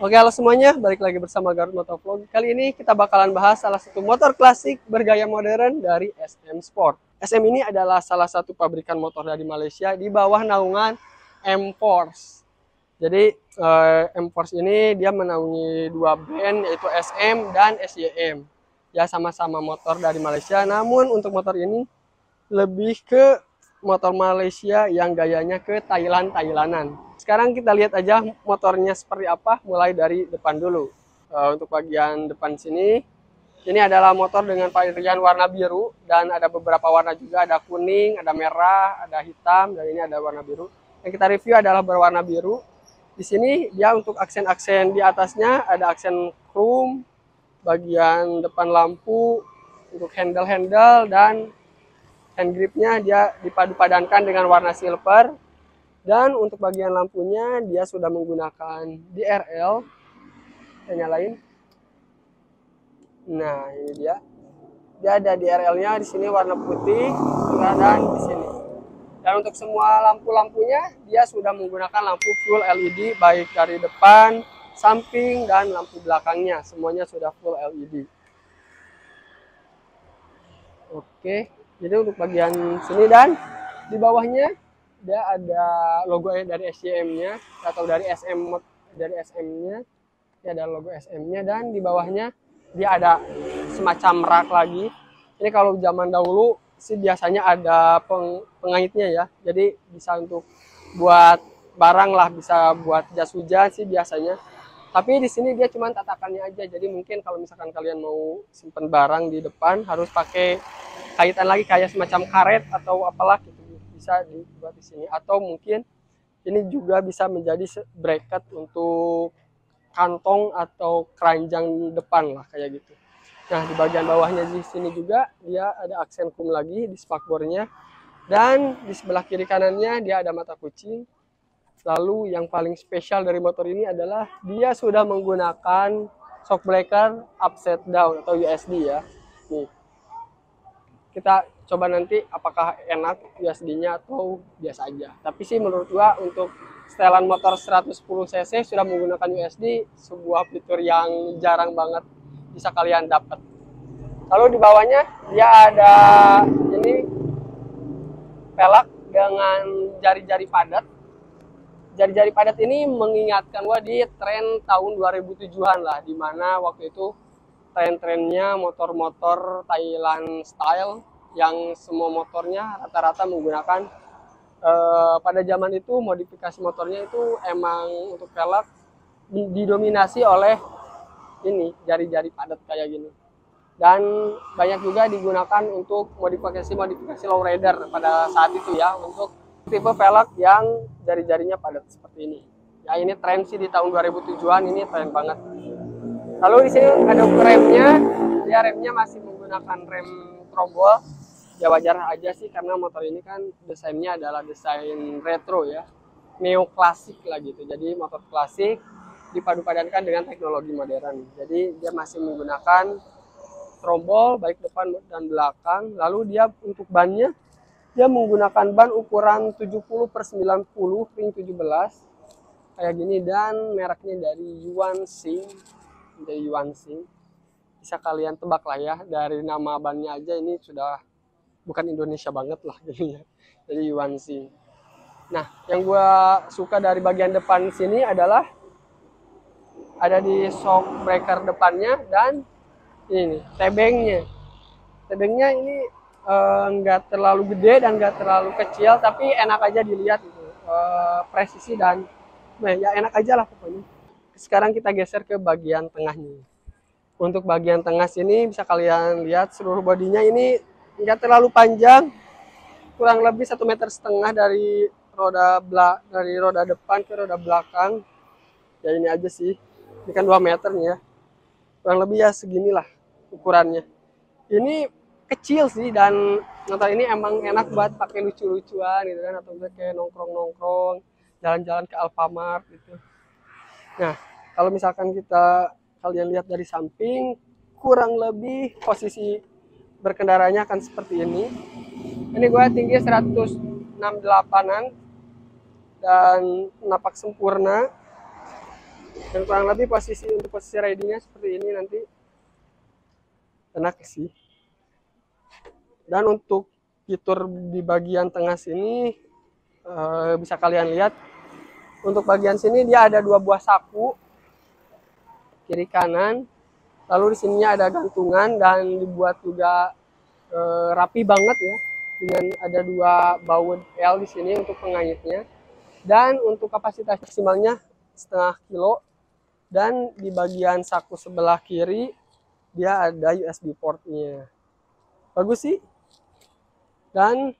Oke, halo semuanya, balik lagi bersama Garut Motovlog. Kali ini kita bakalan bahas salah satu motor klasik bergaya modern dari SM Sport. SM ini adalah salah satu pabrikan motor dari Malaysia di bawah naungan M-Force. Jadi M-Force ini dia menaungi dua brand yaitu SM dan SYM. Ya sama-sama motor dari Malaysia, namun untuk motor ini lebih ke motor Malaysia yang gayanya ke Thailandan. Sekarang kita lihat aja motornya seperti apa, mulai dari depan dulu. Untuk bagian depan sini, ini adalah motor dengan varian warna biru dan ada beberapa warna juga, ada kuning, ada merah, ada hitam, dan ini ada warna biru. Yang kita review adalah berwarna biru. Di sini dia untuk aksen-aksen di atasnya ada aksen chrome, bagian depan lampu, untuk handle-handle dan hand gripnya dia dipadu-padankan dengan warna silver. Dan untuk bagian lampunya dia sudah menggunakan DRL. Kita nyalain. Nah, ini dia. Dia ada DRL-nya di sini warna putih dan di sini. Dan untuk semua lampu-lampunya dia sudah menggunakan lampu full LED baik dari depan, samping dan lampu belakangnya. Semuanya sudah full LED. Oke. Jadi untuk bagian sini dan di bawahnya dia ada logo dari SYM-nya atau dari SM-nya. Dia ada logo SM-nya dan di bawahnya dia ada semacam rak lagi. Ini kalau zaman dahulu sih biasanya ada pengaitnya ya. Jadi bisa untuk buat barang lah, bisa buat jas hujan sih biasanya. Tapi di sini dia cuma tatakannya aja. Jadi mungkin kalau misalkan kalian mau simpen barang di depan harus pakai kaitan lagi kayak semacam karet atau apalah gitu. Bisa dibuat di sini, atau mungkin ini juga bisa menjadi bracket untuk kantong atau keranjang depan lah kayak gitu. Nah, di bagian bawahnya di sini juga dia ada aksen chrome lagi di spakbornya, dan di sebelah kiri kanannya dia ada mata kucing. Lalu yang paling spesial dari motor ini adalah dia sudah menggunakan shock breaker upside down atau USD ya. Nih, kita coba nanti apakah enak USD-nya atau biasa aja. Tapi sih menurut gua untuk setelan motor 110 cc sudah menggunakan USD sebuah fitur yang jarang banget bisa kalian dapat. Lalu di bawahnya dia ada ini pelak dengan jari-jari padat. Jari-jari padat ini mengingatkan gua di tren tahun 2007-an lah, dimana waktu itu tren-trennya motor-motor Thailand style yang semua motornya rata-rata menggunakan pada zaman itu modifikasi motornya itu emang untuk velg didominasi oleh ini jari-jari padat kayak gini, dan banyak juga digunakan untuk modifikasi lowrider pada saat itu ya, untuk tipe velg yang jari-jarinya padat seperti ini ya. Ini tren sih di tahun 2007-an, ini tren banget. Lalu di sini ada remnya, dia remnya masih menggunakan rem trombol. Ya wajar aja sih karena motor ini kan desainnya adalah desain retro ya, neoklasik lah gitu. Jadi motor klasik dipadu-padankan dengan teknologi modern. Jadi dia masih menggunakan trombol baik depan dan belakang. Lalu dia untuk bannya dia menggunakan ban ukuran 70/90 ring 17 kayak gini, dan mereknya dari Yuansing. Bisa kalian tebak lah ya, dari nama bannya aja ini sudah bukan Indonesia banget lah gitu ya. Jadi Yuansing. Nah, yang gue suka dari bagian depan sini adalah ada di shock breaker depannya, dan ini tebengnya. Tebengnya ini nggak terlalu gede dan nggak terlalu kecil, tapi enak aja dilihat gitu. Presisi dan ya enak aja lah pokoknya. Sekarang kita geser ke bagian tengahnya. Untuk bagian tengah sini bisa kalian lihat seluruh bodinya ini nggak terlalu panjang, kurang lebih 1,5 meter dari roda depan ke roda belakang. Ya ini aja sih, ini kan 2 meter nih ya, kurang lebih ya seginilah ukurannya. Ini kecil sih, dan motor ini emang enak buat pakai lucu-lucuan gitu kan, atau kayak nongkrong-nongkrong, jalan-jalan ke Alfamart gitu. Nah, kalau misalkan kalian lihat dari samping, kurang lebih posisi berkendaranya akan seperti ini. Ini gue tinggi 168-an dan napak sempurna. Dan kurang lebih posisi ridingnya seperti ini nanti, enak sih. Dan untuk fitur di bagian tengah sini bisa kalian lihat, untuk bagian sini dia ada 2 buah saku kiri kanan, lalu di sininya ada gantungan dan dibuat juga rapi banget ya, dengan ada 2 baut L di sini untuk pengaitnya. Dan untuk kapasitas maksimalnya 0,5 kilo. Dan di bagian saku sebelah kiri dia ada USB portnya. Bagus sih. Dan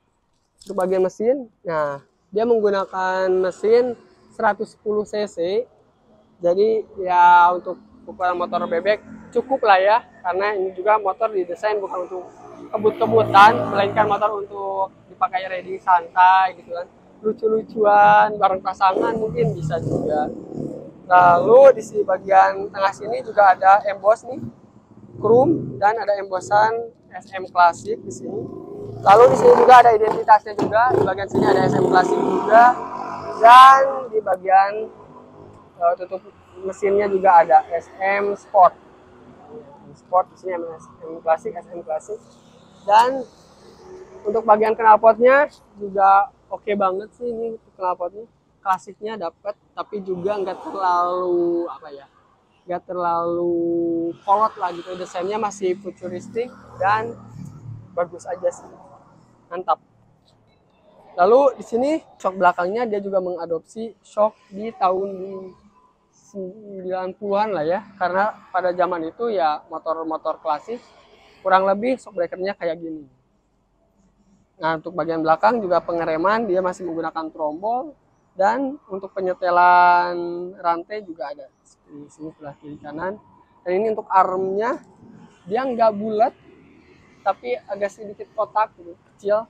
untuk bagian mesin, nah dia menggunakan mesin 110 cc. Jadi ya untuk ukuran motor bebek cukup lah ya, karena ini juga motor didesain bukan untuk kebut-kebutan, melainkan motor untuk dipakai riding santai gitu kan, lucu-lucuan bareng pasangan mungkin bisa juga. Lalu di sini bagian tengah sini juga ada emboss nih, chrome, dan ada embossan SM Classic di sini. Lalu di sini juga ada identitasnya juga, di bagian sini ada SM Classic juga, dan di bagian tutup mesinnya juga ada SM Sport. Sport di sini SM Classic, SM Classic. Dan untuk bagian knalpotnya juga oke banget sih ini knalpotnya. Klasiknya dapat, tapi juga nggak terlalu nggak terlalu kolot lah gitu. Desainnya masih futuristik dan bagus aja sih, mantap. Lalu di sini shock belakangnya dia juga mengadopsi shock di tahun 90-an lah ya, karena pada zaman itu ya motor-motor klasik kurang lebih shock breakernya kayak gini. Nah untuk bagian belakang juga pengereman dia masih menggunakan trombol. Dan untuk penyetelan rantai juga ada di sini sebelah kiri kanan. Dan ini untuk armnya dia nggak bulat, tapi agak sedikit kotak gitu, kecil.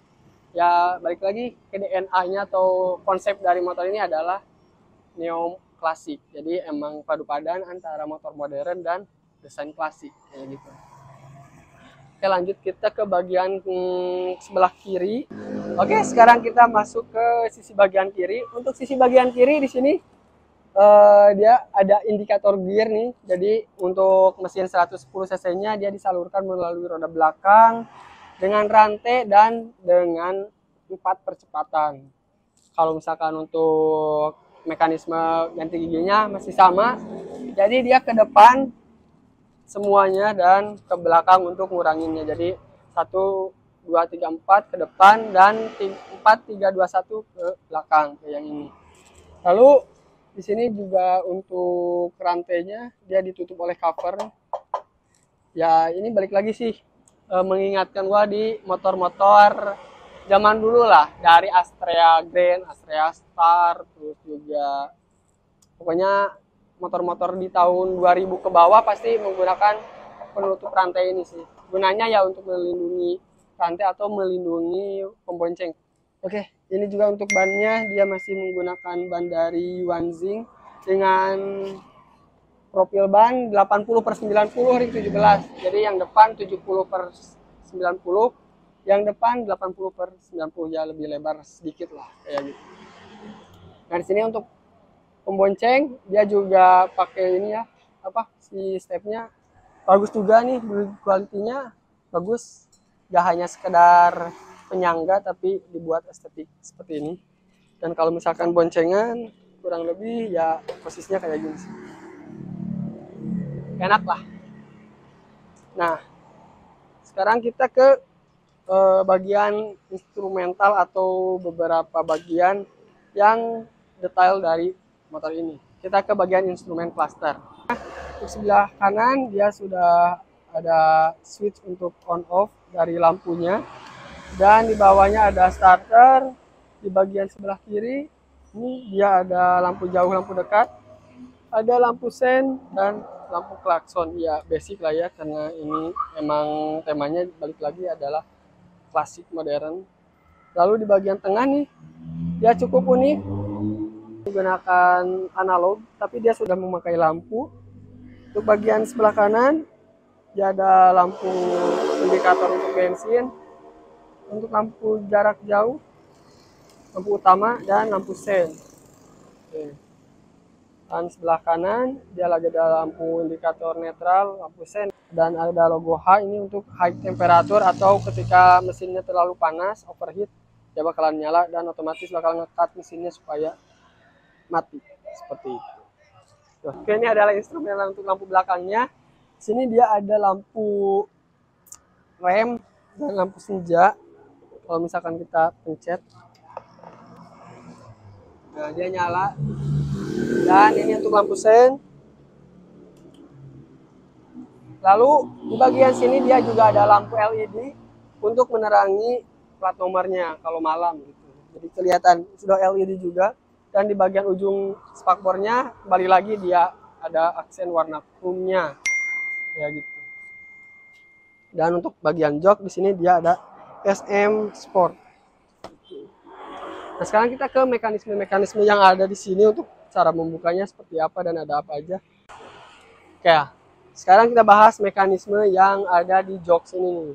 Ya balik lagi ke DNA-nya atau konsep dari motor ini adalah neo klasik. Jadi emang padu padan antara motor modern dan desain klasik kayak gitu. Oke, lanjut kita ke bagian sebelah kiri. Oke, sekarang kita masuk ke sisi bagian kiri. Untuk sisi bagian kiri di sini dia ada indikator gear nih. Jadi untuk mesin 110 cc-nya dia disalurkan melalui roda belakang dengan rantai dan dengan 4 percepatan. Kalau misalkan untuk mekanisme ganti giginya masih sama. Jadi dia ke depan semuanya dan ke belakang untuk nguranginnya. Jadi 1, 2, 3, 4 ke depan dan 4, 3, 2, 1 ke belakang kayak yang ini. Lalu di sini juga untuk rantainya dia ditutup oleh cover. Ya ini balik lagi sih mengingatkan gua di motor-motor zaman dulu lah, dari Astrea Grand, Astrea Star, terus juga pokoknya motor-motor di tahun 2000 ke bawah pasti menggunakan penutup rantai ini sih. Gunanya ya untuk melindungi rantai atau melindungi pembonceng. Oke, ini juga untuk bannya dia masih menggunakan ban dari Wanzing dengan profil ban 80/90 ring 17. Jadi yang depan 70/90, yang depan 80/90, ya lebih lebar sedikit lah kayak gitu. Nah di sini untuk pembonceng dia juga pakai ini ya, si stepnya bagus juga nih, kualitinya bagus, gak hanya sekedar penyangga tapi dibuat estetik seperti ini. Dan kalau misalkan boncengan kurang lebih ya posisinya kayak gini sih, enak lah. Nah sekarang kita ke bagian instrumental atau beberapa bagian yang detail dari motor ini. Kita ke bagian instrumen cluster. Di sebelah kanan dia sudah ada switch untuk on off dari lampunya, dan di bawahnya ada starter. Di bagian sebelah kiri ini dia ada lampu jauh, lampu dekat, ada lampu sen dan lampu klakson. Ya basic lah ya, karena ini emang temanya balik lagi adalah klasik modern. Lalu di bagian tengah nih dia cukup unik, menggunakan analog tapi dia sudah memakai lampu. Untuk bagian sebelah kanan dia ada lampu indikator untuk bensin, untuk lampu jarak jauh, lampu utama, dan lampu sen. Oke. Dan sebelah kanan dia lagi ada lampu indikator netral, lampu sen, dan ada logo H ini untuk high temperature atau ketika mesinnya terlalu panas, overheat, dia bakalan nyala dan otomatis bakal nge-cut mesinnya supaya mati seperti itu. Oke, ini adalah instrumen untuk lampu belakangnya. Sini dia ada lampu rem dan lampu senja. Kalau misalkan kita pencet, nah dia nyala. Dan ini untuk lampu sen. Lalu di bagian sini dia juga ada lampu LED untuk menerangi plat nomornya kalau malam gitu. Jadi kelihatan sudah LED juga. Dan di bagian ujung spakbornya kembali lagi dia ada aksen warna chrome-nya. Ya gitu. Dan untuk bagian jok di sini dia ada SM Sport. Nah, sekarang kita ke mekanisme-mekanisme yang ada di sini untuk cara membukanya seperti apa dan ada apa aja. Oke, sekarang kita bahas mekanisme yang ada di jok sini.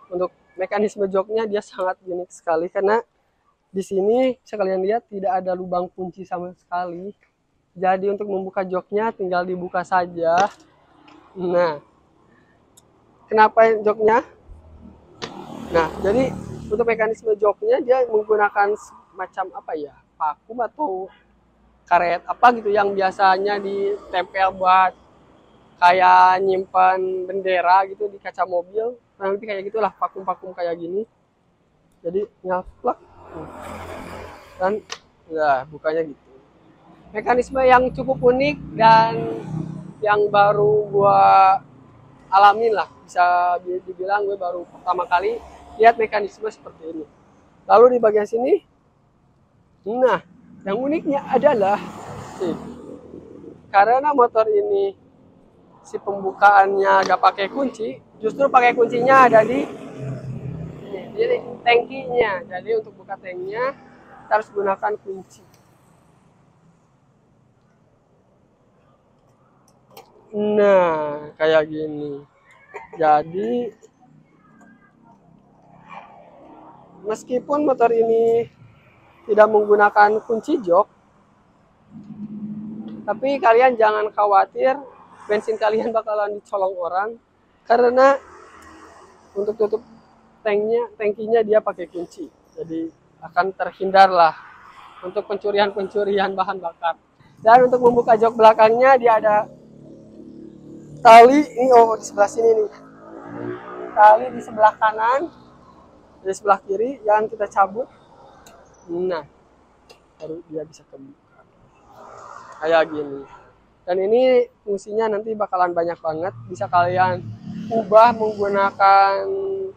Untuk mekanisme joknya dia sangat unik sekali karena di sini bisa kalian lihat tidak ada lubang kunci sama sekali. Jadi untuk membuka joknya tinggal dibuka saja. Nah, kenapa joknya? Nah, jadi untuk mekanisme joknya dia menggunakan macam apa ya, vakum atau karet apa gitu yang biasanya ditempel buat kayak nyimpan bendera gitu di kaca mobil. Nah, lebih kayak gitulah, vakum-vakum kayak gini. Jadi nyaplak dan ya bukanya gitu. Mekanisme yang cukup unik dan yang baru gua alamin lah, bisa dibilang gue baru pertama kali lihat mekanisme seperti ini. Lalu di bagian sini, nah yang uniknya adalah karena motor ini si pembukaannya gak pakai kunci, justru pakai kuncinya ada di tangkinya. Jadi untuk buka tanknya kita harus gunakan kunci. Nah, kayak gini. Jadi meskipun motor ini tidak menggunakan kunci jok, tapi kalian jangan khawatir bensin kalian bakalan dicolong orang karena untuk tutup tangkinya dia pakai kunci. Jadi akan terhindar lah untuk pencurian bahan bakar. Dan untuk membuka jok belakangnya dia ada tali ini, di sebelah sini nih. Tali di sebelah kanan, di sebelah kiri yang kita cabut. Nah, baru dia bisa kebuka. Kayak gini. Dan ini fungsinya nanti bakalan banyak banget. Bisa kalian ubah menggunakan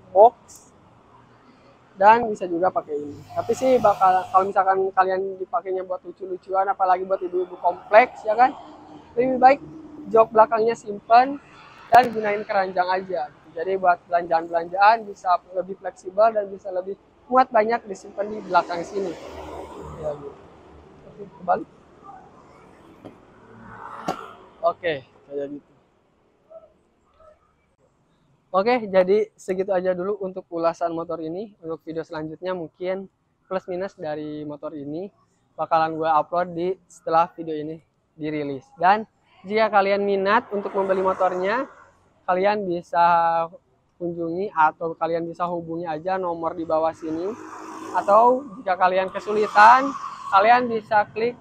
box dan bisa juga pakai ini. Tapi sih bakal kalau misalkan kalian dipakainya buat lucu-lucuan, apalagi buat ibu-ibu kompleks ya kan, lebih baik jok belakangnya simpan dan gunain keranjang aja. Jadi buat belanjaan bisa lebih fleksibel dan bisa lebih muat banyak disimpan di belakang sini. Ya, gitu. Oke, kembali. Oke, kayak gitu. Oke, jadi segitu aja dulu untuk ulasan motor ini. Untuk video selanjutnya mungkin plus minus dari motor ini bakalan gue upload setelah video ini dirilis. Dan jika kalian minat untuk membeli motornya, kalian bisa kunjungi atau kalian bisa hubungi aja nomor di bawah sini. Atau jika kalian kesulitan, kalian bisa klik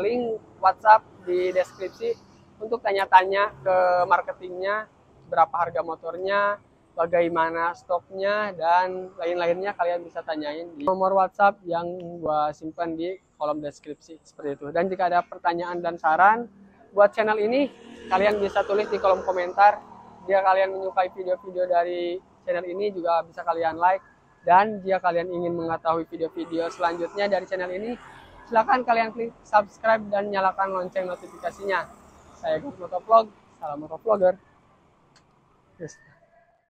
link WhatsApp di deskripsi untuk tanya-tanya ke marketingnya, berapa harga motornya, bagaimana stoknya, dan lain-lainnya kalian bisa tanyain di nomor WhatsApp yang gua simpan di kolom deskripsi seperti itu. Dan jika ada pertanyaan dan saran buat channel ini, kalian bisa tulis di kolom komentar. Jika kalian menyukai video-video dari channel ini juga bisa kalian like. Dan jika kalian ingin mengetahui video-video selanjutnya dari channel ini, silakan kalian klik subscribe dan nyalakan lonceng notifikasinya. Saya Gus Motovlog, salam motovlogger. Yes.